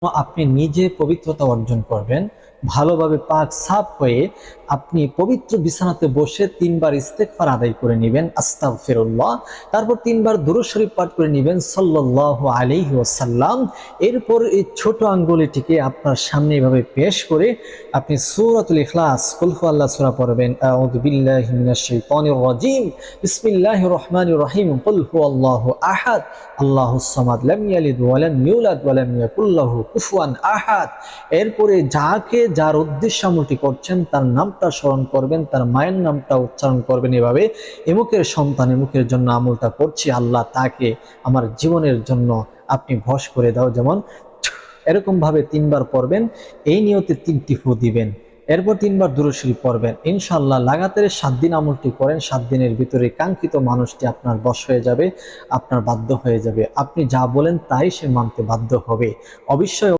আপনি নিজে পবিত্রতা অর্জন করবেন, ভালোভাবে পাক সাফ হয়ে আপনি পবিত্র বিছানাতে বসে 3 বার ইস্তেগফার আদায় করে নেবেন, আস্তাগফিরুল্লাহ। তারপর 3 বার দুরূদ শরীফ পাঠ করে নেবেন, সাল্লাল্লাহু আলাইহি ওয়াসাল্লাম। এরপর এই ছোট আঙ্গুলিটিকে আপনার সামনে এভাবে পেশ করে আপনি সূরাতুল ইখলাস, কুল হুয়াল্লাহু সূরা পড়বেন। আউযু বিল্লাহি মিনাশ শাইতানির রাজীম, বিসমিল্লাহির রহমানির রহিম, কুল হুয়াল্লাহু আহাদ, আল্লাহুস সামাদ, লাম ইয়ালিদ ওয়া লাম ইউলাদ ওয়া লাম ইয়াকুল লাহু কুফুয়ান আহাদ। এরপরে যার উদ্দেশ্যে আমলটি করছেন তার নামটা স্মরণ করবেন, তার মায়ের নামটা উচ্চারণ করবেন। এভাবে এমুকের সন্তান, এমুকের জন্য আমলটা করছি, আল্লাহ তাকে আমার জীবনের জন্য আপনি ভস করে দাও, যেমন এরকম ভাবে 3 বার পড়বেন। এই নিয়তে 3টি ফু দিবেন। এরপর 3 বার দুরূদ শরীফ পড়বেন। ইনশাআল্লাহ লাগাতার 7 দিন আমলটি করেন, 7 দিনের ভিতরে কাঙ্ক্ষিত মানুষটি আপনার বশ হয়ে যাবে, আপনার বাধ্য হয়ে যাবে। আপনি যা বলেন তাই সে মানতে বাধ্য হবে। অবশ্যই